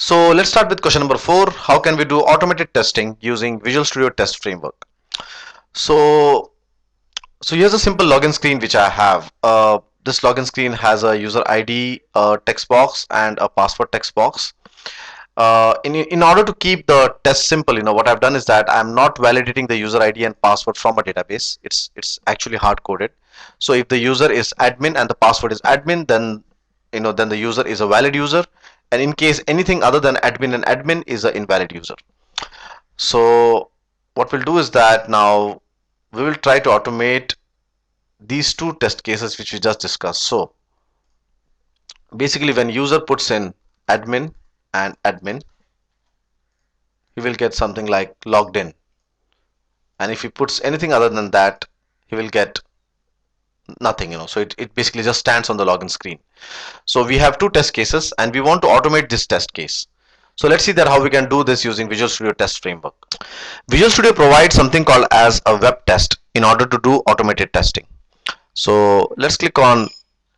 So let's start with question number 4. How can we do automated testing using Visual Studio Test Framework? So, so here's a simple login screen which I have. This login screen has a user ID text box and a password text box. In order to keep the test simple, what I've done is that I'm not validating the user ID and password from a database. It's actually hard coded. So if the user is admin and the password is admin, then the user is a valid user, and in case anything other than admin and admin is an invalid user. So what we'll do is that now we will try to automate these two test cases which we just discussed. So basically, when user puts in admin and admin, he will get something like logged in, and if he puts anything other than that, he will get nothing. So it basically just stands on the login screen. So we have two test cases and we want to automate this test case. So let's see that how we can do this using Visual Studio Test Framework. Visual Studio provides something called as a web test in order to do automated testing. So let's click on,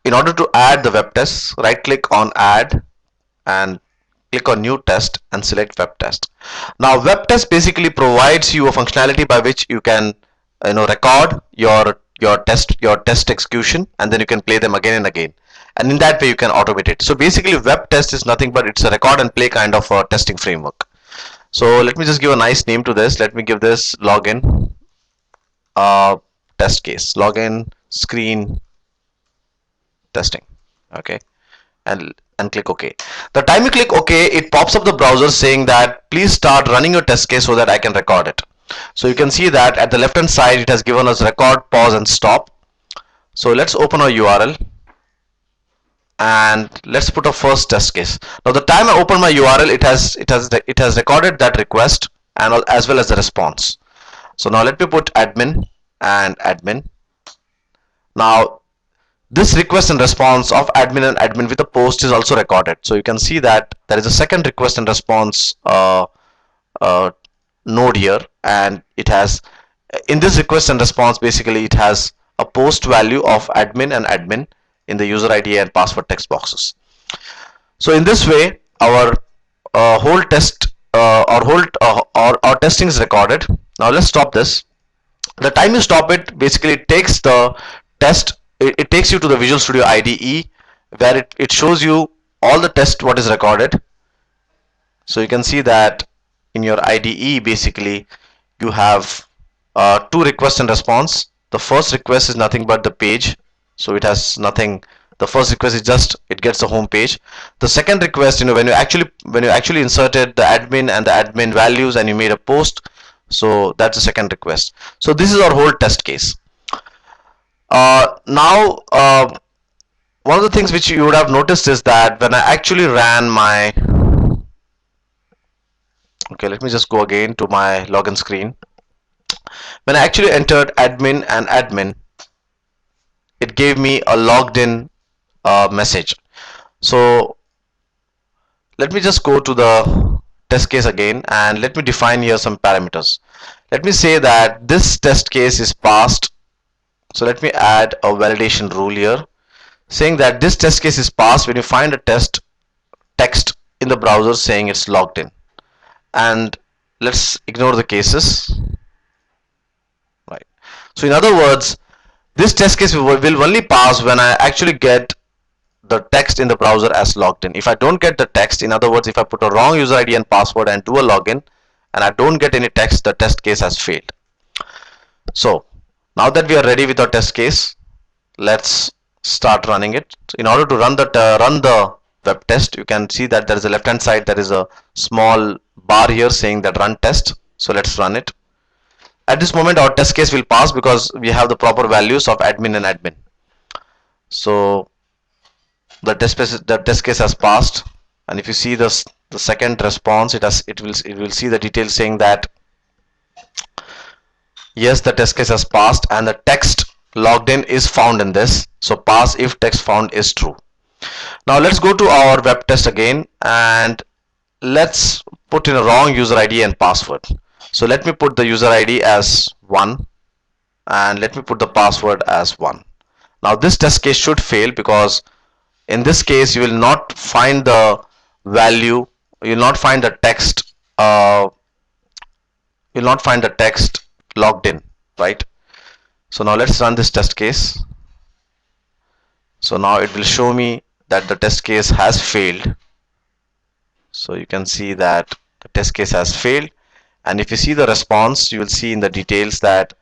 in order to add the web test, right click on add and click on new test and select web test. Now web test basically provides you a functionality by which you can record your test execution, and then you can play them again and again, and in that way you can automate it. So basically web test is nothing but it's a record and play kind of a testing framework. So let me just give a nice name to this. Let me give this login test case, login screen testing. Okay, and click OK. The time you click OK, it pops up the browser saying that please start running your test case so that I can record it. So you can see that at the left hand side it has given us record, pause and stop. So let's open our URL and let's put a first test case. Now the time I open my URL, it has recorded that request and as well as the response. So now let me put admin and admin. Now this request and response of admin and admin with a post is also recorded. So you can see that there is a second request and response node here, and it has, in this request and response, basically it has a post value of admin and admin in the user ID and password text boxes. So in this way our whole test our testing is recorded. Now let's stop this. The time you stop it, basically it takes the test, it takes you to the Visual Studio IDE where it shows you all the test what is recorded. So you can see that in your IDE basically you have two requests and response. The first request is nothing but the page, so it has nothing. The first request is just it gets the home page. The second request, when you actually inserted the admin and the admin values and you made a post, so that's the second request. So this is our whole test case. Now one of the things which you would have noticed is that when I actually ran my, okay, let me just go again to my login screen. When I actually entered admin and admin, it gave me a logged in message. So let me just go to the test case again and let me define here some parameters. Let me say that this test case is passed. So let me add a validation rule here saying that this test case is passed when you find a text in the browser saying it's logged in. And let's ignore the cases. Right. So in other words, this test case will only pass when I actually get the text in the browser as logged in. If I don't get the text, in other words, if I put a wrong user ID and password and do a login and I don't get any text, the test case has failed. So now that we are ready with our test case, let's start running it. In order to run the web test, you can see that there is a left hand side, there is a small bar here saying that run test. So let's run it. At this moment our test case will pass because we have the proper values of admin and admin. So the test case has passed, and if you see the second response, it will see the details saying that yes, the test case has passed and the text logged in is found in this. So pass if text found is true. Now let's go to our web test again and let's put in a wrong user ID and password. So let me put the user ID as 1 and let me put the password as 1. Now this test case should fail because in this case you will not find the value you'll not find the text logged in, right? So now let's run this test case. So now it will show me that the test case has failed. So you can see that the test case has failed, and if you see the response, you will see in the details that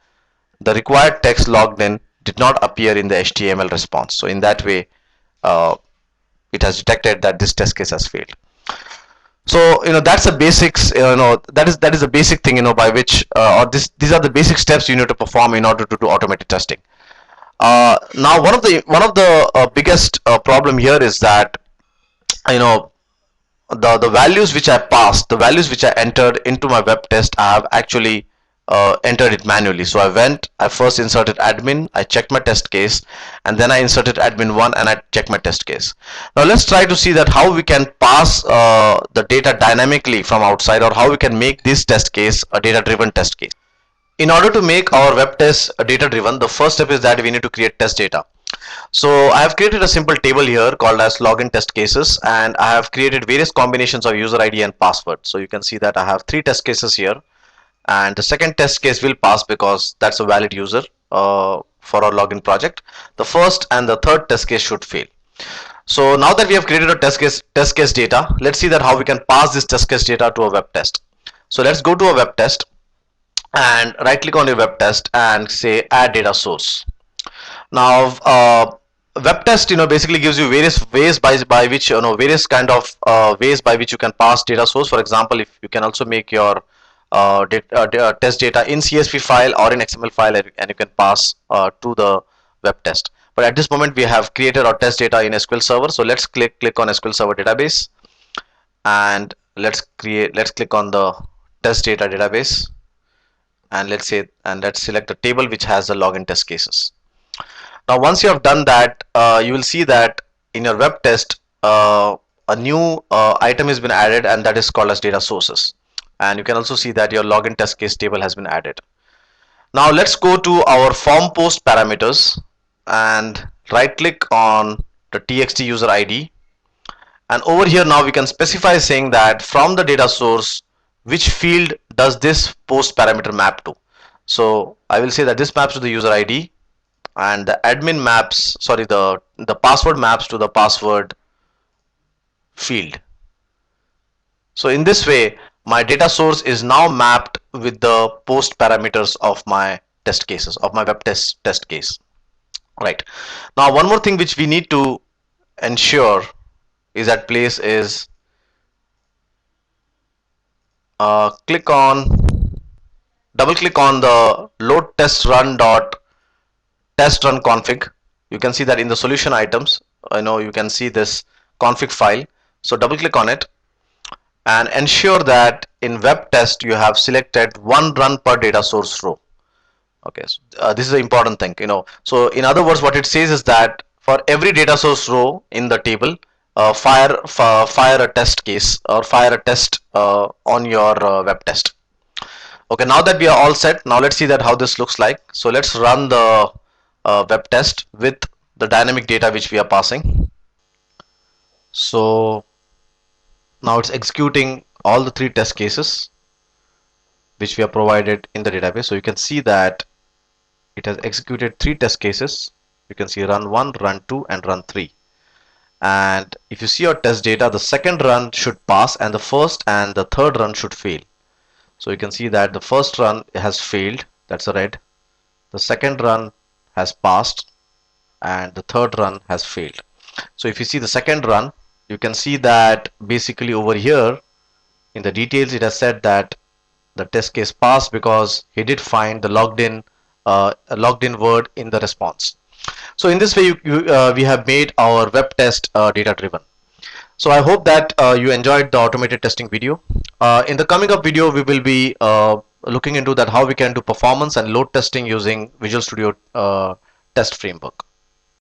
the required text logged in did not appear in the HTML response. So in that way, uh, it has detected that this test case has failed. So that's the basics. That is the basic thing by which or these are the basic steps you need to perform in order to do automated testing. Now one of the biggest problem here is that you know the values which I passed, the values which I entered into my web test, I have actually entered it manually. So I first inserted admin, I checked my test case, and then I inserted admin1 and I checked my test case. Now let's try to see that how we can pass the data dynamically from outside, or how we can make this test case a data driven test case. In order to make our web test data driven, the first step is that we need to create test data. So I have created a simple table here called as login test cases, and I have created various combinations of user ID and password. So you can see that I have 3 test cases here, and the second test case will pass because that's a valid user for our login project. The first and the third test case should fail. So now that we have created a test case data, let's see that how we can pass this test case data to a web test. So let's go to a web test and right click on your web test and say add data source. Now web test basically gives you various ways by which various kind of ways by which you can pass data source. For example, if you can also make your test data in CSV file or in XML file, and you can pass to the web test. But at this moment we have created our test data in SQL Server, so let's click on SQL Server database, and let's click on the test data database, and let's select a table which has the login test cases. Now once you have done that, you will see that in your web test a new item has been added, and that is called as data sources, and you can also see that your login test case table has been added. Now let's go to our form post parameters and right click on the txt user ID, and over here now we can specify saying that from the data source which field does this post parameter map to. So I will say that this maps to the user ID, and the admin maps, sorry, the password maps to the password field. So in this way my data source is now mapped with the post parameters of my test cases, of my web test case. Right. Now one more thing which we need to ensure is at place is double click on the load test run dot test run config. You can see that in the solution items, you can see this config file. So double click on it and ensure that in web test you have selected one run per data source row. Okay, so, this is an important thing. So in other words, what it says is that for every data source row in the table, fire a test case or fire a test on your web test. Okay, now that we are all set, now let's see that how this looks like. So let's run the web test with the dynamic data which we are passing. So now it's executing all the 3 test cases which we have provided in the database. So you can see that it has executed 3 test cases. You can see run 1, run 2 and run 3. And if you see your test data, the second run should pass and the first and the third run should fail. So you can see that the first run has failed, that's a red. The second run has passed and the third run has failed. So if you see the second run, you can see that basically over here in the details it has said that the test case passed because he did find the logged in word in the response. So in this way we have made our web test data driven. So I hope that you enjoyed the automated testing video. In the coming up video we will be looking into that how we can do performance and load testing using Visual Studio Test Framework.